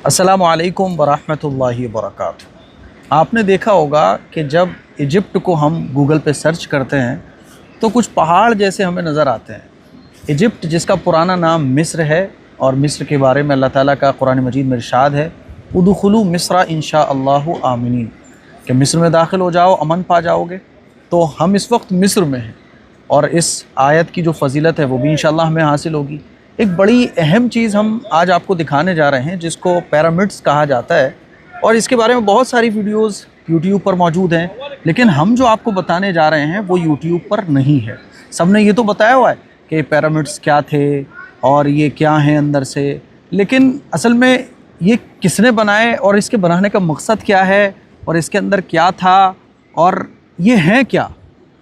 अस्सलामु अलैकुम वरहमतुल्लाहि वबरकातुहू। आपने देखा होगा कि जब इजिप्ट को हम गूगल पे सर्च करते हैं तो कुछ पहाड़ जैसे हमें नज़र आते हैं। इजिप्ट जिसका पुराना नाम मिस्र है, और मिस्र के बारे में अल्लाह ताला का कुरान मजीद में इरशाद है, उदखुलू मिस्र इंशाअल्लाहु आमिनीन, कि मिस्र में दाखिल हो जाओ, अमन पा जाओगे। तो हम इस वक्त मिस्र में हैं और इस आयत की जो फजीलत है वो भी इंशाअल्लाह हमें हासिल होगी। एक बड़ी अहम चीज़ हम आज आपको दिखाने जा रहे हैं जिसको पिरामिड्स कहा जाता है, और इसके बारे में बहुत सारी वीडियोस यूट्यूब पर मौजूद हैं, लेकिन हम जो आपको बताने जा रहे हैं वो यूट्यूब पर नहीं है। सबने ये तो बताया हुआ है कि पिरामिड्स क्या थे और ये क्या हैं अंदर से, लेकिन असल में ये किसने बनाए और इसके बनाने का मकसद क्या है और इसके अंदर क्या था और ये हैं क्या,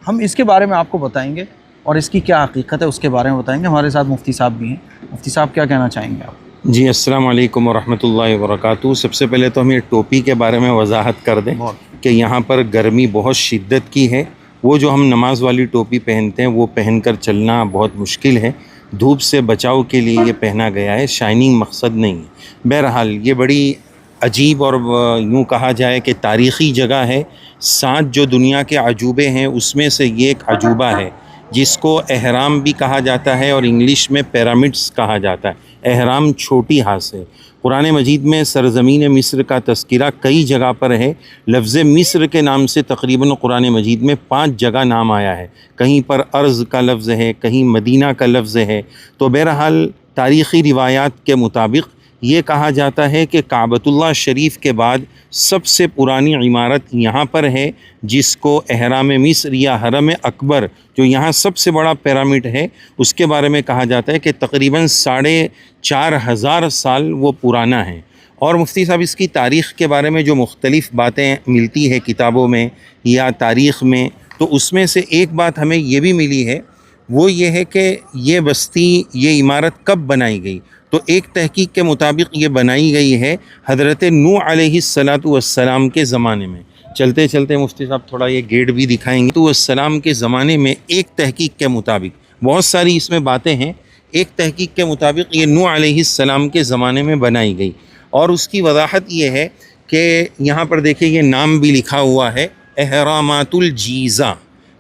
हम इसके बारे में आपको बताएंगे और इसकी क्या हकीकत है उसके बारे में बताएंगे। हमारे साथ मुफ्ती साहब भी हैं। मुफ्ती साहब क्या कहना चाहेंगे आप? जी, अस्सलाम वालेकुम वरहमतुल्लाहि वबरकातुहू। सबसे पहले तो हम ये टोपी के बारे में वजाहत कर दें कि यहाँ पर गर्मी बहुत शिद्दत की है। वो जो हम नमाज वाली टोपी पहनते हैं वो पहनकर चलना बहुत मुश्किल है। धूप से बचाव के लिए ये पहना गया है, शाइनिंग मकसद नहीं है। बहरहाल ये बड़ी अजीब और यूँ कहा जाए कि तारीख़ी जगह है। 7 जो दुनिया के अजूबे हैं उसमें से ये एक अजूबा है जिसको एहराम भी कहा जाता है और इंग्लिश में पिरामिड्स कहा जाता है। एहराम छोटी हाथ से। कुरान मजीद में सरज़मीन मिस्र का तस्करा कई जगह पर है। लफ्ज़ मिस्र के नाम से तकरीबन कुरान मजीद में 5 जगह नाम आया है। कहीं पर अर्ज़ का लफ्ज़ है, कहीं मदीना का लफ्ज़ है। तो बहरहाल तारीख़ी रिवायात के मुताबिक ये कहा जाता है कि काबतुल्लाह शरीफ के बाद सबसे पुरानी इमारत यहाँ पर है, जिसको एहराम मिस्र या हरम अकबर, जो यहाँ सबसे बड़ा पिरामिड है, उसके बारे में कहा जाता है कि तकरीबन 4,500 साल वो पुराना है। और मुफ्ती साहब इसकी तारीख़ के बारे में जो मुख्तलिफ़ बातें मिलती है किताबों में या तारीख़ में, तो उसमें से एक बात हमें ये भी मिली है, वो ये है कि ये बस्ती, ये इमारत कब बनाई गई। तो एक तहकीक के मुताबिक ये बनाई गई है हज़रत नूह अलैहिस्सलातु वस्सलाम के ज़माने में। चलते चलते मुफ्ती साहब थोड़ा ये गेट भी दिखाएंगे। तो वस्सलाम के ज़माने में एक तहकीक के मुताबिक, बहुत सारी इसमें बातें हैं, एक तहकीक के मुताबिक ये नूह अलैहिस्सलाम के ज़माने में बनाई गई। और उसकी वजाहत ये है कि यहाँ पर देखिए ये नाम भी लिखा हुआ है, एहरामातुल जीज़ा।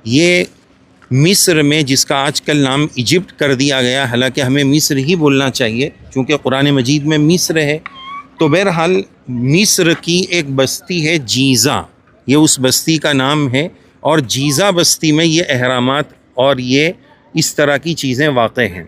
ये मिस्र में, जिसका आजकल नाम इजिप्ट कर दिया गया, हालांकि हमें मिस्र ही बोलना चाहिए क्योंकि कुरान मजीद में मिस्र है। तो बहरहाल मिस्र की एक बस्ती है जीज़ा, ये उस बस्ती का नाम है, और जीज़ा बस्ती में ये अहरामात और ये इस तरह की चीज़ें वाक़े हैं।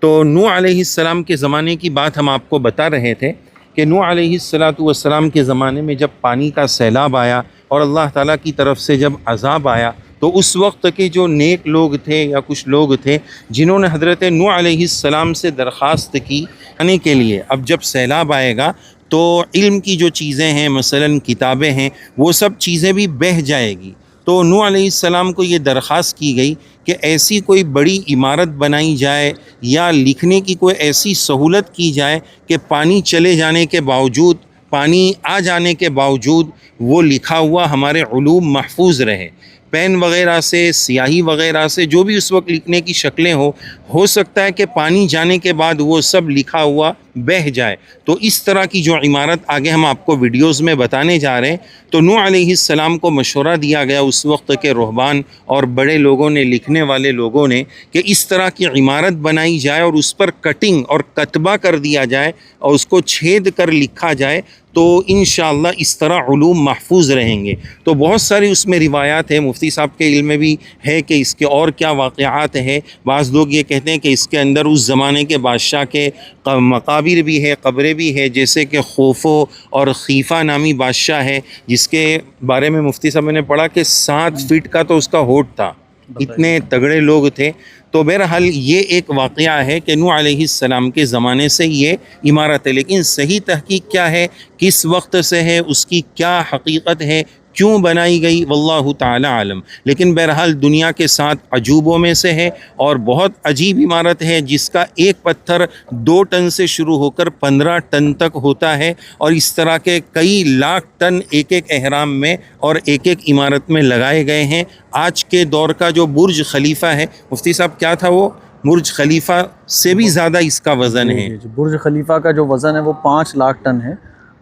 तो नूह अलैहिस्सलाम के ज़माने की बात हम आपको बता रहे थे कि नूह अलैहिस्सलातु वस्सलाम के ज़माने में जब पानी का सैलाब आया और अल्लाह ताला की तरफ से जब अज़ाब आया, तो उस वक्त के जो नेक लोग थे या कुछ लोग थे जिन्होंने हज़रत नूह अलैहिस्सलाम से दरख्वास्त की आने के लिए, अब जब सैलाब आएगा तो इल्म की जो चीज़ें हैं, मसलन किताबें हैं, वो सब चीज़ें भी बह जाएगी। तो नूह अलैहिस्सलाम को ये दरख्वास्त की गई कि ऐसी कोई बड़ी इमारत बनाई जाए या लिखने की कोई ऐसी सहूलत की जाए कि पानी चले जाने के बावजूद, पानी आ जाने के बावजूद वो लिखा हुआ हमारे उलूम महफूज रहे। पेन वग़ैरह से, स्याही वग़ैरह से, जो भी उस वक्त लिखने की शक्लें हो सकता है कि पानी जाने के बाद वो सब लिखा हुआ बह जाए। तो इस तरह की जो इमारत आगे हम आपको वीडियोज़ में बताने जा रहे हैं, तो नूह अलैहिस्सलाम को मशवरा दिया गया उस वक्त के रुहबान और बड़े लोगों ने, लिखने वाले लोगों ने, कि इस तरह की इमारत बनाई जाए और उस पर कटिंग और कतबा कर दिया जाए और उसको छेद कर लिखा जाए, तो इंशाअल्लाह इस तरह उलूम महफूज रहेंगे। तो बहुत सारी उसमें रिवायात है, मुफ्ती साहब के इल्म में भी है कि इसके और क्या वाक़यात है। बाज़ लोग ये कहते हैं कि इसके अंदर उस ज़माने के बादशाह के मकाबिर भी है, कब्रें भी है, जैसे कि खौफो और खीफ़ा नामी बादशाह है, जिसके बारे में मुफ्ती साहब ने पढ़ा कि 7 फीट का तो उसका होठ था, इतने तगड़े लोग थे। तो बहरहाल ये एक वाक़या है कि नूह अलैहिस्सलाम के ज़माने से ये इमारत है, लेकिन सही तहकीक क्या है, किस वक्त से है, उसकी क्या हकीकत है, क्यों बनाई गई, वल्लाहु ताला आलम। लेकिन बहरहाल दुनिया के 7 अजूबों में से है और बहुत अजीब इमारत है, जिसका एक पत्थर 2 टन से शुरू होकर 15 टन तक होता है, और इस तरह के कई लाख टन एक एक एहराम में और एक एक इमारत में लगाए गए हैं। आज के दौर का जो बुर्ज खलीफा है, मुफ्ती साहब क्या था वो, बुर्ज खलीफा से भी ज़्यादा इसका वज़न है। बुर्ज खलीफा का जो वज़न है वो 5 लाख टन है,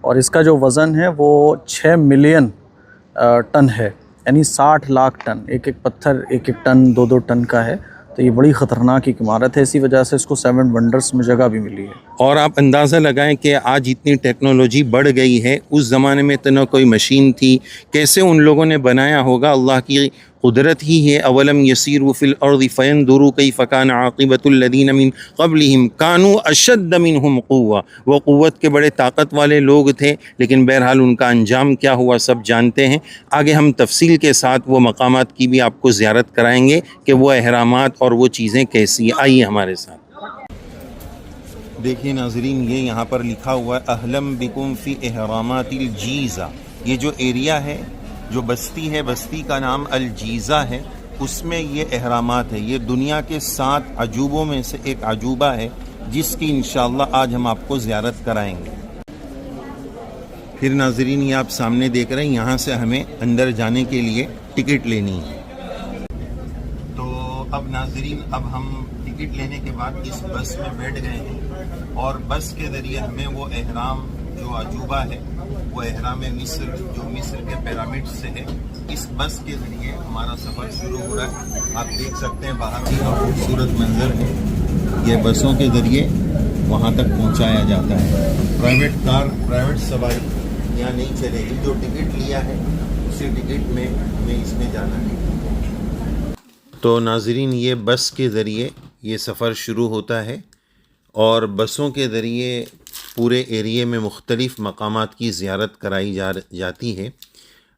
और इसका जो वज़न है वो 6 मिलियन टन है, यानी 60 लाख टन। एक एक पत्थर एक एक टन 2-2 टन का है। तो ये बड़ी ख़तरनाक एक इमारत है, इसी वजह से इसको 7 वंडर्स में जगह भी मिली है। और आप अंदाज़ा लगाएं कि आज इतनी टेक्नोलॉजी बढ़ गई है, उस ज़माने में तो न कोई मशीन थी, कैसे उन लोगों ने बनाया होगा, अल्लाह की कुदरत ही है। अवलम यसीरू फिल अर्ज़ि फयंजुरू कैफ़ कान आक़िबतुल लज़ीना मिन क़ब्लिहिम कानू अशद्द मिनहुम क़ुव्वा। वो क़ुव्वत के बड़े ताकत वाले लोग थे, लेकिन बहरहाल उनका अंजाम क्या हुआ सब जानते हैं। आगे हम तफसील के साथ वो मकामात की भी आपको ज़ियारत कराएंगे कि वो अहरामात और वो चीज़ें कैसी। आइए हमारे साथ। देखिए नाज़रीन, ये यहाँ पर लिखा हुआ है अहलम बिकुम फ़ी अहरामातिल जीज़ा। ये जो एरिया है, जो बस्ती है, बस्ती का नाम अल जीज़ा है, उसमें ये अहरामात है। ये दुनिया के 7 अजूबों में से एक अजूबा है, जिसकी इंशाअल्लाह आज हम आपको ज़ियारत कराएंगे। फिर नाज़रीन, ये आप सामने देख रहे हैं, यहाँ से हमें अंदर जाने के लिए टिकट लेनी है। तो अब नाज़रीन, अब हम टिकट लेने के बाद इस बस में बैठ गए हैं और बस के ज़रिए हमें वो अहराम जो अजूबा है, वो अहराम मिस्र, जो मिस्र के पिरामिड से है, इस बस के ज़रिए हमारा सफ़र शुरू हो रहा है। आप देख सकते हैं बाहर की खूबसूरत मंजर है। ये बसों के ज़रिए वहाँ तक पहुँचाया जाता है। प्राइवेट कार, प्राइवेट सवारी यहाँ नहीं चलेगी। जो टिकट लिया है उसी टिकट में हमें इसमें जाना है। तो नाज़रीन, ये बस के ज़रिए ये सफ़र शुरू होता है और बसों के ज़रिए पूरे एरिए में मुख्तलिफ़ मकामात की ज़ियारत कराई जाती है।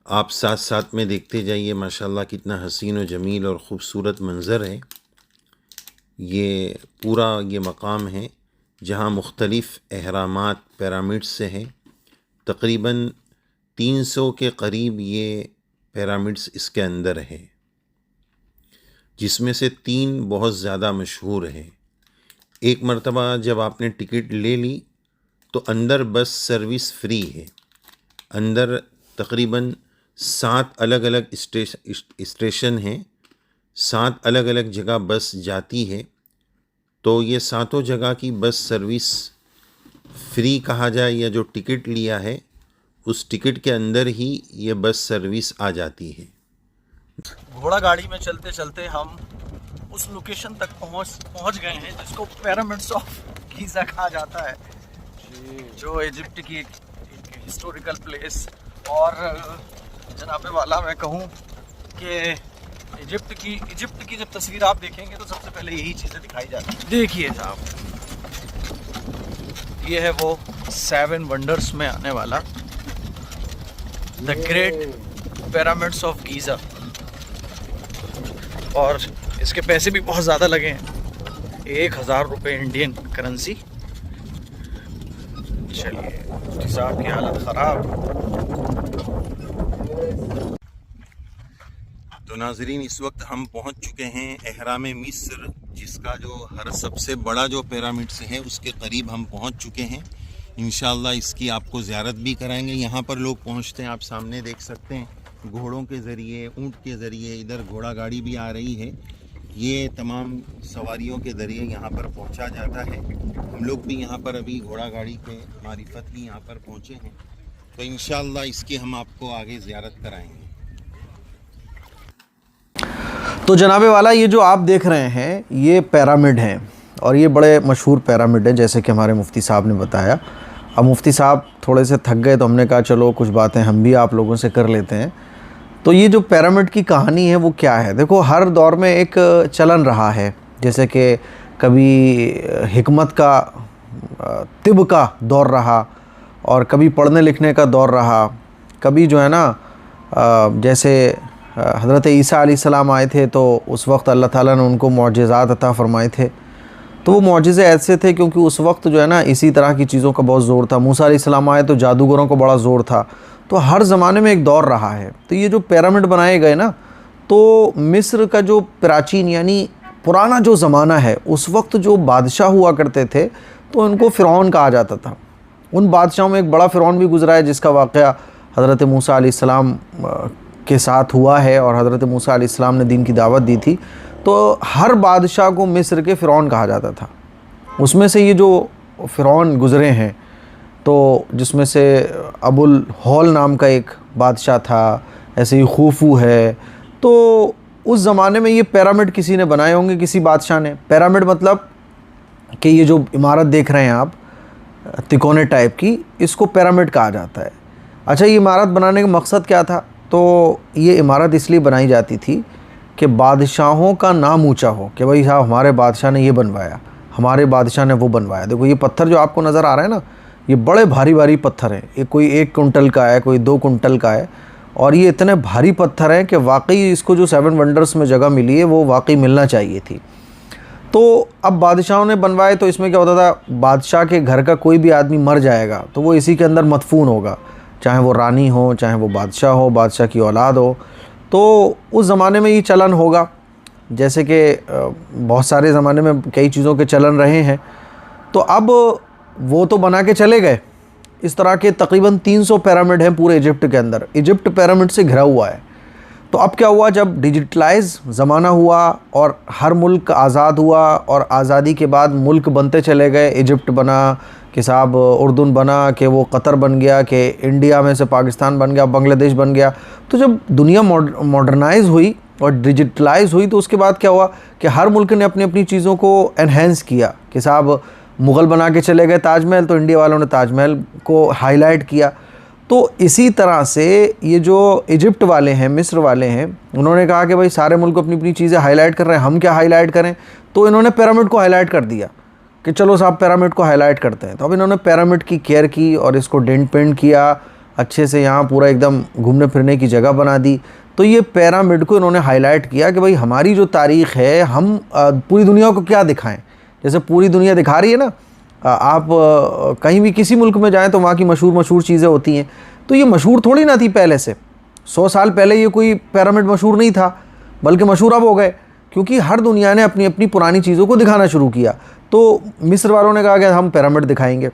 आप साथ साथ में देखते जाइए, माशाल्लाह कितना हसीन व जमील और ख़ूबसूरत मंज़र है। ये पूरा ये मकाम है जहाँ मुख्तलिफ़ अहरामात पिरामिड से हैं। तकरीबन 300 के करीब ये पिरामिड्स इसके अंदर है, जिसमें से 3 बहुत ज़्यादा मशहूर हैं। एक मरतबा जब आपने टिकट ले ली तो अंदर बस सर्विस फ्री है। अंदर तकरीबन 7 अलग अलग स्टेशन हैं, 7 अलग अलग जगह बस जाती है। तो ये 7 जगह की बस सर्विस फ्री कहा जाए, या जो टिकट लिया है उस टिकट के अंदर ही ये बस सर्विस आ जाती है। घोड़ा गाड़ी में चलते चलते हम उस लोकेशन तक पहुंच गए हैं जिसको पिरामिड्स ऑफ गीज़ा कहा जाता है, जो इजिप्ट की एक हिस्टोरिकल प्लेस। और जनाबे वाला मैं कहूँ कि इजिप्ट की जब तस्वीर आप देखेंगे तो सबसे पहले यही चीज़ें दिखाई जाती हैं। देखिए साहब, ये है वो 7 वंडर्स में आने वाला the great pyramids of Giza. और इसके पैसे भी बहुत ज़्यादा लगे हैं, 1000 रुपये इंडियन करेंसी। चलिए, मुफ्ती साहब की हालत ख़राब। तो नाज़रीन, इस वक्त हम पहुंच चुके हैं अहराम मिस्र, जिसका जो हर सबसे बड़ा जो पिरामिड्स है उसके करीब हम पहुंच चुके हैं। इंशाअल्लाह इसकी आपको ज़ियारत भी कराएंगे। यहाँ पर लोग पहुंचते हैं, आप सामने देख सकते हैं, घोड़ों के ज़रिए, ऊँट के ज़रिए। इधर घोड़ा गाड़ी भी आ रही है। ये तमाम सवारियों के ज़रिए यहाँ पर पहुँचा जाता है। हम लोग भी यहाँ पर अभी घोड़ा गाड़ी के मारिफत ही यहाँ पर पहुँचे हैं। तो इंशाअल्लाह इसकी हम आपको आगे ज़ियारत कराएंगे। तो जनाबे वाला, ये जो आप देख रहे हैं ये पिरामिड हैं और ये बड़े मशहूर पिरामिड हैं, जैसे कि हमारे मुफ्ती साहब ने बताया। अब मुफ्ती साहब थोड़े से थक गए तो हमने कहा चलो कुछ बातें हम भी आप लोगों से कर लेते हैं। तो ये जो पिरामिड की कहानी है वो क्या है? देखो, हर दौर में एक चलन रहा है, जैसे कि कभी हिकमत का, तिब का दौर रहा, और कभी पढ़ने लिखने का दौर रहा, कभी जो है ना, जैसे हज़रत ईसा अलैहिस्सलाम आए थे तो उस वक्त अल्लाह ताला ने उनको मौजज़ात अता फ़रमाए थे। तो वो मौजज़े ऐसे थे क्योंकि उस वक्त जो है ना इसी तरह की चीज़ों का बहुत ज़ोर था। मूसा अलैहिस्सलाम आए तो जादूगरों को बड़ा ज़ोर था। तो हर ज़माने में एक दौर रहा है। तो ये जो पिरामिड बनाए गए ना, तो मिस्र का जो प्राचीन यानी पुराना जो ज़माना है, उस वक्त जो बादशाह हुआ करते थे तो उनको फ़िरौन कहा जाता था। उन बादशाहों में एक बड़ा फ़िरौन भी गुज़रा है, जिसका वाक़या हज़रत मूसा अलैहिस्सलाम के साथ हुआ है और हज़रत मूसा अलैहिस्सलाम ने दीन की दावत दी थी। तो हर बादशाह को मिस्र के फ़िरौन कहा जाता था। उसमें से ये जो फ़िरौन गुज़रे हैं, तो जिसमें से अबुल हॉल नाम का एक बादशाह था, ऐसे ही खूफू है। तो उस ज़माने में ये पिरामिड किसी ने बनाए होंगे, किसी बादशाह ने। पिरामिड मतलब कि ये जो इमारत देख रहे हैं आप तिकोने टाइप की, इसको पिरामिड कहा जाता है। अच्छा, ये इमारत बनाने का मकसद क्या था? तो ये इमारत इसलिए बनाई जाती थी कि बादशाहों का नाम ऊंचा हो कि भाई साहब हमारे बादशाह ने ये बनवाया, हमारे बादशाह ने वो बनवाया। देखो ये पत्थर जो आपको नज़र आ रहा है ना, ये बड़े भारी भारी पत्थर हैं। ये कोई 1 कुंटल का है, कोई 2 कुंटल का है, और ये इतने भारी पत्थर हैं कि वाकई इसको जो 7 वंडर्स में जगह मिली है वो वाकई मिलना चाहिए थी। तो अब बादशाहों ने बनवाए, तो इसमें क्या होता था, बादशाह के घर का कोई भी आदमी मर जाएगा तो वो इसी के अंदर मदफून होगा, चाहे वो रानी हो, चाहे वो बादशाह हो, बादशाह की औलाद हो। तो उस ज़माने में ये चलन होगा, जैसे कि बहुत सारे ज़माने में कई चीज़ों के चलन रहे हैं। तो अब वो तो बना के चले गए। इस तरह के तकरीबन 300 पिरामिड हैं पूरे इजिप्ट के अंदर। इजिप्ट पिरामिड से घिरा हुआ है। तो अब क्या हुआ, जब डिजिटलाइज ज़माना हुआ और हर मुल्क आज़ाद हुआ, और आज़ादी के बाद मुल्क बनते चले गए, इजिप्ट बना कि साहब उर्दून बना, कि वो कतर बन गया, कि इंडिया में से पाकिस्तान बन गया, बांग्लादेश बन गया। तो जब दुनिया मॉडर्नाइज हुई और डिजिटलाइज हुई, तो उसके बाद क्या हुआ कि हर मुल्क ने अपनी अपनी चीज़ों को एनहेंस किया। कि साहब मुग़ल बना के चले गए ताजमहल, तो इंडिया वालों ने ताजमहल को हाईलाइट किया। तो इसी तरह से ये जो इजिप्ट वाले हैं, मिस्र वाले हैं, उन्होंने कहा कि भाई सारे मुल्क अपनी अपनी चीज़ें हाईलाइट कर रहे हैं, हम क्या हाईलाइट करें। तो इन्होंने पिरामिड को हाईलाइट कर दिया कि चलो साहब पिरामिड को हाईलाइट करते हैं। तो अब इन्होंने पिरामिड की केयर की और इसको डेंट पेंट किया अच्छे से, यहाँ पूरा एकदम घूमने फिरने की जगह बना दी। तो ये पिरामिड को इन्होंने हाईलाइट किया कि भाई हमारी जो तारीख़ है, हम पूरी दुनिया को क्या दिखाएं। जैसे पूरी दुनिया दिखा रही है ना, आप कहीं भी किसी मुल्क में जाएं तो वहाँ की मशहूर चीज़ें होती हैं। तो ये मशहूर थोड़ी ना थी पहले से। 100 साल पहले ये कोई पिरामिड मशहूर नहीं था, बल्कि मशहूर अब हो गए, क्योंकि हर दुनिया ने अपनी अपनी पुरानी चीज़ों को दिखाना शुरू किया। तो मिस्र वालों ने कहा कि हम पिरामिड दिखाएंगे,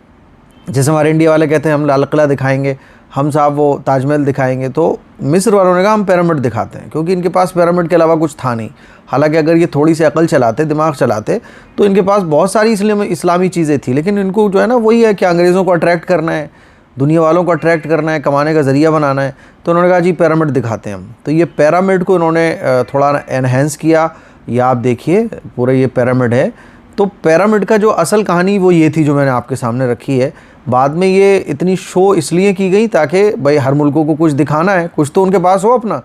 जैसे हमारे इंडिया वाले कहते हैं हम लाल किला दिखाएंगे, हम साहब वो ताजमहल दिखाएंगे। तो मिस्र वालों ने कहा हम पिरामिड दिखाते हैं, क्योंकि इनके पास पिरामिड के अलावा कुछ था नहीं। हालांकि अगर ये थोड़ी सी अकल चलाते, दिमाग चलाते, तो इनके पास बहुत सारी इस्लामी चीज़ें थी। लेकिन इनको जो है ना, वही है कि अंग्रेज़ों को अट्रैक्ट करना है, दुनिया वालों को अट्रैक्ट करना है, कमाने का ज़रिया बनाना है। तो उन्होंने कहा जी पिरामिड दिखाते हैं हम। तो ये पिरामिड को इन्होंने थोड़ा एनहेंस किया। ये आप देखिए पूरा ये पिरामिड है। तो पिरामिड का जो असल कहानी वो ये थी जो मैंने आपके सामने रखी है। बाद में ये इतनी शो इसलिए की गई ताकि भाई हर मुल्कों को कुछ दिखाना है, कुछ तो उनके पास हो अपना,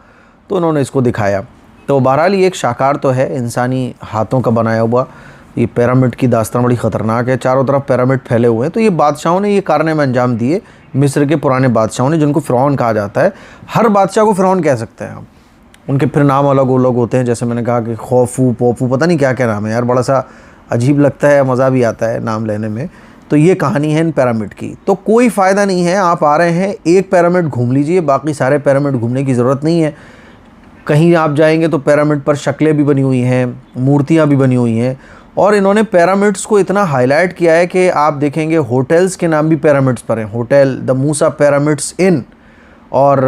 तो उन्होंने इसको दिखाया। तो बहरहाल ये एक शाकार तो है, इंसानी हाथों का बनाया हुआ। ये पिरामिड की दास्तान बड़ी ख़तरनाक है, चारों तरफ पिरामिड फैले हुए हैं। तो ये बादशाहों ने ये कारनामे अंजाम दिए, मिस्र के पुराने बादशाहों ने, जिनको फ़िरौन कहा जाता है। हर बादशाह को फ़िरौन कह सकते हैं आप, उनके फिर नाम अलग अलग होते हैं। जैसे मैंने कहा कि खौफू, पोफू, पता नहीं क्या क्या नाम है यार, बड़ा सा अजीब लगता है, मज़ा भी आता है नाम लेने में। तो ये कहानी है इन पिरामिड की। तो कोई फ़ायदा नहीं है, आप आ रहे हैं एक पिरामिड घूम लीजिए, बाकी सारे पिरामिड घूमने की ज़रूरत नहीं है। कहीं आप जाएंगे तो पिरामिड पर शक्लें भी बनी हुई हैं, मूर्तियाँ भी बनी हुई हैं, और इन्होंने पिरामिड्स को इतना हाईलाइट किया है कि आप देखेंगे होटल्स के नाम भी पिरामिड्स पर हैं। होटल द मूसा पिरामिड्स इन, और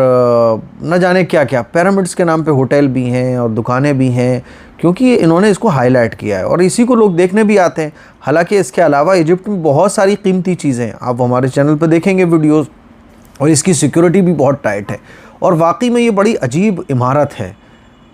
न जाने क्या क्या पिरामिड्स के नाम पे होटल भी हैं और दुकानें भी हैं, क्योंकि इन्होंने इसको हाईलाइट किया है और इसी को लोग देखने भी आते हैं। हालांकि इसके अलावा इजिप्ट में बहुत सारी कीमती चीज़ें हैं, आप हमारे चैनल पर देखेंगे वीडियोस, और इसकी सिक्योरिटी भी बहुत टाइट है। और वाकई में ये बड़ी अजीब इमारत है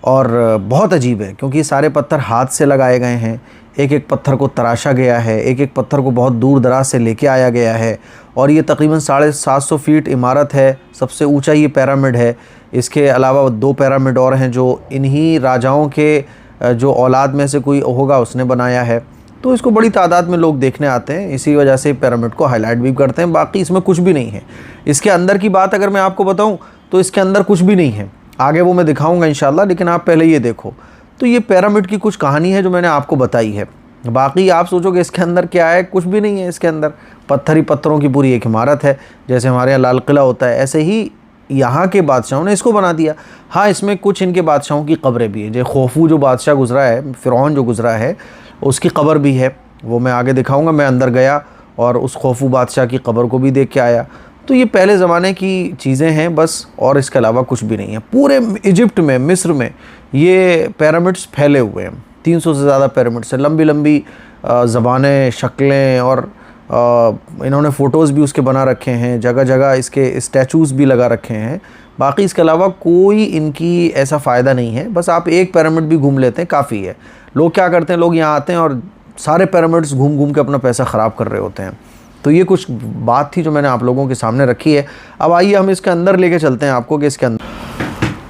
और बहुत अजीब है, क्योंकि सारे पत्थर हाथ से लगाए गए हैं, एक एक पत्थर को तराशा गया है, एक एक पत्थर को बहुत दूर दराज से लेके आया गया है। और ये तकरीबन 750 फीट इमारत है, सबसे ऊंचा ये पिरामिड है। इसके अलावा 2 पिरामिड और हैं जो इन्हीं राजाओं के जो औलाद में से कोई होगा उसने बनाया है। तो इसको बड़ी तादाद में लोग देखने आते हैं, इसी वजह से पिरामिड को हाईलाइट भी करते हैं। बाकी इसमें कुछ भी नहीं है। इसके अंदर की बात अगर मैं आपको बताऊँ तो इसके अंदर कुछ भी नहीं है, आगे वो मैं दिखाऊँगा इंशाल्लाह, लेकिन आप पहले ये देखो। तो ये पिरामिड की कुछ कहानी है जो मैंने आपको बताई है। बाकी आप सोचोगे इसके अंदर क्या है, कुछ भी नहीं है। इसके अंदर पत्थर ही पत्थरों की पूरी एक इमारत है, जैसे हमारे यहाँ लाल किला होता है, ऐसे ही यहाँ के बादशाहों ने इसको बना दिया। हाँ, इसमें कुछ इनके बादशाहों की कब्रें भी हैं, जैसे खौफू जो बादशाह गुजरा है, फ़िरौन जो गुजरा है, उसकी कब्र भी है, वो मैं आगे दिखाऊँगा। मैं अंदर गया और उस खौफू बादशाह की कब्र को भी देख के आया। तो ये पहले ज़माने की चीज़ें हैं बस, और इसके अलावा कुछ भी नहीं है। पूरे इजिप्ट में, मिस्र में ये पिरामिड्स फैले हुए हैं, 300 से ज़्यादा पिरामिड्स हैं, लंबी लंबी ज़बानें, शक्लें, और इन्होंने फ़ोटोज़ भी उसके बना रखे हैं, जगह जगह इसके स्टैचूज़ भी लगा रखे हैं। बाकी इसके अलावा कोई इनकी ऐसा फ़ायदा नहीं है। बस आप एक पिरामिड भी घूम लेते हैं काफ़ी है। लोग क्या करते हैं, लोग यहाँ आते हैं और सारे पिरामिड्स घूम घूम के अपना पैसा ख़राब कर रहे होते हैं। तो ये कुछ बात थी जो मैंने आप लोगों के सामने रखी है। अब आइए हम इसके अंदर लेके चलते हैं आपको कि इसके अंदर,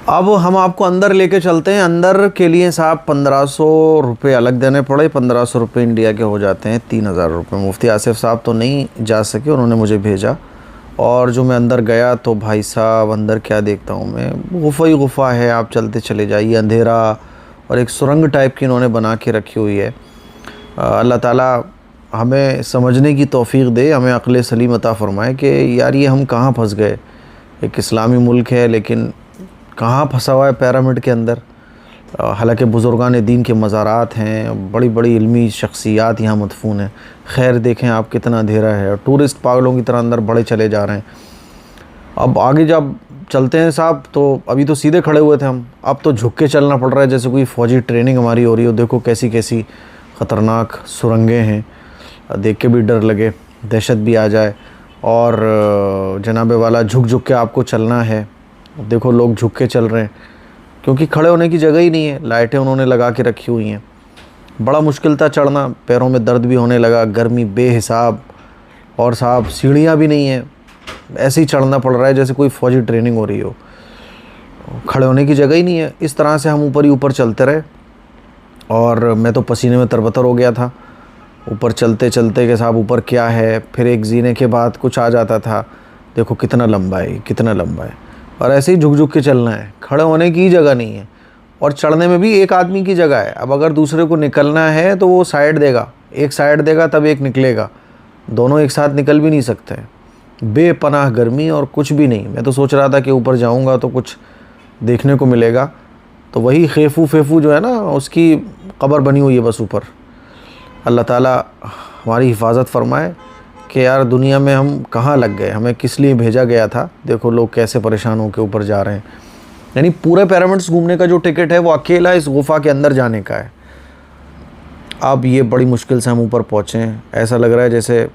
अब हम आपको अंदर लेके चलते हैं। अंदर के लिए साहब 1500 रुपये अलग देने पड़े। 1500 रुपये इंडिया के हो जाते हैं 3000 रुपये। मुफ्ती आसिफ साहब तो नहीं जा सके, उन्होंने मुझे भेजा। और जो मैं अंदर गया तो भाई साहब अंदर क्या देखता हूँ मैं, गुफ़ा ही गुफ़ा है। आप चलते चले जाइए, अंधेरा और एक सुरंग टाइप की इन्होंने बना के रखी हुई है। अल्लाह ताला हमें समझने की तौफ़ीक़ दे, हमें अक़ल सलीम अता फ़रमाए कि यार ये हम कहाँ फंस गए। एक इस्लामी मुल्क है लेकिन कहाँ फंसा हुआ है पिरामिड के अंदर। हालांकि बुज़ुर्गान दीन के मज़ारात हैं, बड़ी बड़ी इल्मी शख्सियात यहाँ मदफून हैं। खैर देखें आप कितना अंधेरा है, टूरिस्ट पागलों की तरह अंदर बढ़े चले जा रहे हैं। अब आगे जब चलते हैं साहब, तो अभी तो सीधे खड़े हुए थे हम, अब तो झुक के चलना पड़ रहा है जैसे कोई फ़ौजी ट्रेनिंग हमारी हो रही हो। देखो कैसी कैसी ख़तरनाक सुरंगें हैं, देख के भी डर लगे, दहशत भी आ जाए। और जनाबे वाला झुक झुक के आपको चलना है। देखो लोग झुक के चल रहे हैं क्योंकि खड़े होने की जगह ही नहीं है। लाइटें उन्होंने लगा के रखी हुई हैं। बड़ा मुश्किल था चढ़ना, पैरों में दर्द भी होने लगा, गर्मी बेहिसाब। और साहब सीढ़ियाँ भी नहीं है, ऐसे ही चढ़ना पड़ रहा है जैसे कोई फ़ौजी ट्रेनिंग हो रही हो। खड़े होने की जगह ही नहीं है। इस तरह से हम ऊपर ही ऊपर चलते रहे और मैं तो पसीने में तरबतर हो गया था ऊपर चलते चलते कि साहब ऊपर क्या है। फिर एक जीने के बाद कुछ आ जाता था, देखो कितना लंबा है, कितना लंबा है। और ऐसे ही झुक झुक के चलना है, खड़े होने की जगह नहीं है। और चढ़ने में भी एक आदमी की जगह है। अब अगर दूसरे को निकलना है तो वो साइड देगा, एक साइड देगा तब एक निकलेगा, दोनों एक साथ निकल भी नहीं सकते। बेपनाह गर्मी और कुछ भी नहीं। मैं तो सोच रहा था कि ऊपर जाऊंगा तो कुछ देखने को मिलेगा, तो वही खेफू फेफू जो है ना उसकी कब्र बनी हुई है बस ऊपर। अल्लाह ताला हमारी हिफाजत फरमाए कि यार दुनिया में हम कहाँ लग गए, हमें किस लिए भेजा गया था। देखो लोग कैसे परेशान होकर ऊपर जा रहे हैं। यानी पूरे पिरामिड्स घूमने का जो टिकट है वो अकेला इस गुफ़ा के अंदर जाने का है। अब ये बड़ी मुश्किल से हम ऊपर पहुँचे हैं। ऐसा लग रहा है जैसे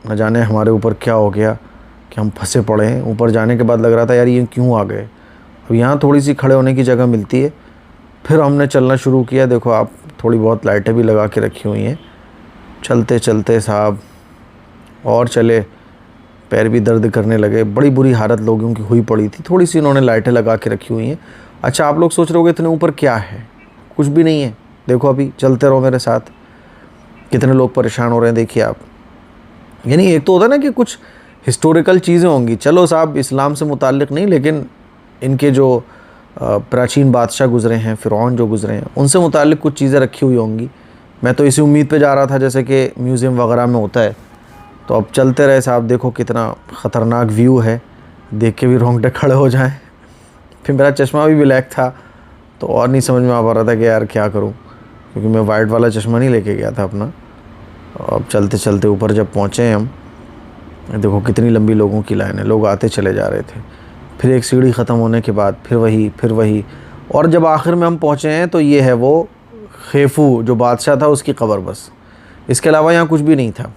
न जाने हमारे ऊपर क्या हो गया कि हम फंसे पड़े हैं। ऊपर जाने के बाद लग रहा था यार ये क्यों आ गए। अब यहाँ थोड़ी सी खड़े होने की जगह मिलती है। फिर हमने चलना शुरू किया। देखो आप थोड़ी बहुत लाइटें भी लगा के रखी हुई हैं। चलते चलते साहब और चले, पैर भी दर्द करने लगे। बड़ी बुरी हालत लोगों की हुई पड़ी थी। थोड़ी सी इन्होंने लाइटें लगा के रखी हुई हैं। अच्छा आप लोग सोच रहे होगे इतने ऊपर क्या है, कुछ भी नहीं है। देखो अभी चलते रहो मेरे साथ, कितने लोग परेशान हो रहे हैं देखिए आप। यानी एक तो होता है ना कि कुछ हिस्टोरिकल चीज़ें होंगी, चलो साहब इस्लाम से मुताल्लिक़ नहीं, लेकिन इनके जो प्राचीन बादशाह गुज़रे हैं, फ़िरौन जो गुज़रे हैं, उनसे मुताल्लिक़ कुछ चीज़ें रखी हुई होंगी। मैं तो इसी उम्मीद पे जा रहा था जैसे कि म्यूज़ियम वगैरह में होता है। तो अब चलते रहे साहब। देखो कितना ख़तरनाक व्यू है, देख के भी रोंगटे खड़े हो जाएं। फिर मेरा चश्मा भी ब्लैक था तो और नहीं समझ में आ पा रहा था कि यार क्या करूं, क्योंकि मैं वाइट वाला चश्मा नहीं लेके गया था अपना। अब चलते चलते ऊपर जब पहुँचे हम, देखो कितनी लंबी लोगों की लाइन है, लोग आते चले जा रहे थे। फिर एक सीढ़ी ख़त्म होने के बाद फिर वही। और जब आखिर में हम पहुँचे हैं तो ये है वो खेफू जो बादशाह था उसकी कब्र, बस इसके अलावा यहाँ कुछ भी नहीं था।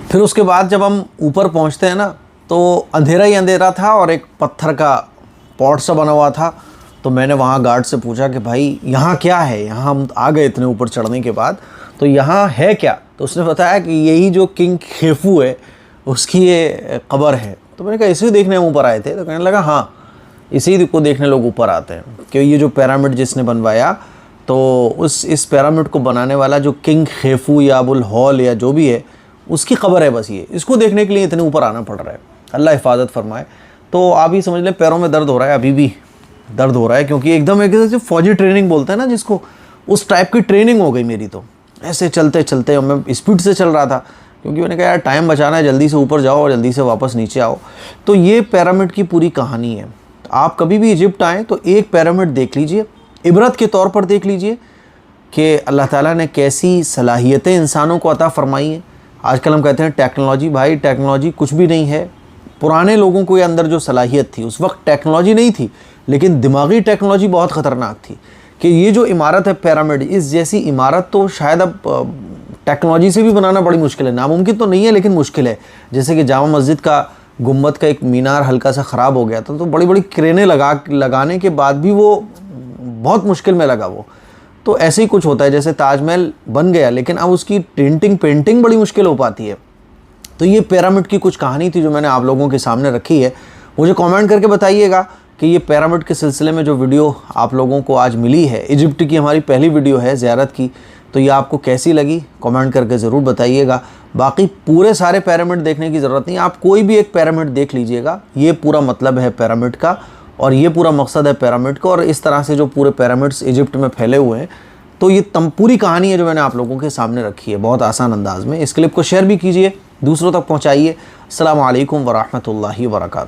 फिर उसके बाद जब हम ऊपर पहुँचते हैं ना तो अंधेरा ही अंधेरा था और एक पत्थर का पॉट सा बना हुआ था। तो मैंने वहाँ गार्ड से पूछा कि भाई यहाँ क्या है, यहाँ हम आ गए इतने ऊपर चढ़ने के बाद, तो यहाँ है क्या। तो उसने बताया कि यही जो किंग खेफू है उसकी ये कब्र है। तो मैंने कहा इसे देखने हम ऊपर आए थे। तो कहने लगा हाँ इसी को देखने लोग ऊपर आते हैं, कि ये जो पिरामिड जिसने बनवाया तो इस पिरामिड को बनाने वाला जो किंग खेफू या अबुल हॉल या जो भी है उसकी खबर है बस। ये इसको देखने के लिए इतने ऊपर आना पड़ रहा है। अल्लाह हिफाजत फरमाए। तो आप ही समझ लें पैरों में दर्द हो रहा है, अभी भी दर्द हो रहा है, क्योंकि एकदम एक जैसे फ़ौजी ट्रेनिंग बोलते हैं ना जिसको, उस टाइप की ट्रेनिंग हो गई मेरी। तो ऐसे चलते चलते मैं स्पीड से चल रहा था, क्योंकि मैंने कहा यार टाइम बचाना है, जल्दी से ऊपर जाओ और जल्दी से वापस नीचे आओ। तो ये पिरामिड की पूरी कहानी है। आप कभी भी इजिप्ट आएँ तो एक पिरामिड देख लीजिए, इबरत के तौर पर देख लीजिए कि अल्लाह ताला ने कैसी सलाहियतें इंसानों को अता फ़रमाई हैं। आजकल हम कहते हैं टेक्नोलॉजी, भाई टेक्नोलॉजी कुछ भी नहीं है। पुराने लोगों को ये अंदर जो सलाहियत थी, उस वक्त टेक्नोलॉजी नहीं थी लेकिन दिमागी टेक्नोलॉजी बहुत ख़तरनाक थी। कि ये जो इमारत है पिरामिड, इस जैसी इमारत तो शायद अब टेक्नोलॉजी से भी बनाना बड़ी मुश्किल है, नामुमकिन तो नहीं है लेकिन मुश्किल है। जैसे कि जामा मस्जिद का गुम्बद का एक मीनार हल्का सा ख़राब हो गया था, तो बड़ी बड़ी क्रेनें लगाने के बाद भी वो बहुत मुश्किल में लगा वो। तो ऐसे ही कुछ होता है, जैसे ताजमहल बन गया लेकिन अब उसकी पेंटिंग बड़ी मुश्किल हो पाती है। तो ये पिरामिड की कुछ कहानी थी जो मैंने आप लोगों के सामने रखी है। मुझे कमेंट करके बताइएगा कि ये पिरामिड के सिलसिले में जो वीडियो आप लोगों को आज मिली है, इजिप्ट की हमारी पहली वीडियो है ज़ियारत की, तो ये आपको कैसी लगी कमेंट करके ज़रूर बताइएगा। बाकी पूरे सारे पिरामिड देखने की ज़रूरत नहीं, आप कोई भी एक पिरामिड देख लीजिएगा, ये पूरा मतलब है पिरामिड का और ये पूरा मकसद है पिरामिड का। और इस तरह से जो पूरे पिरामिड्स इजिप्ट में फैले हुए हैं, तो ये पूरी कहानी है जो मैंने आप लोगों के सामने रखी है बहुत आसान अंदाज में। इस क्लिप को शेयर भी कीजिए, दूसरों तक पहुँचाइए। अस्सलामु अलैकुम वरहमतुल्लाहि वबरकातुहू।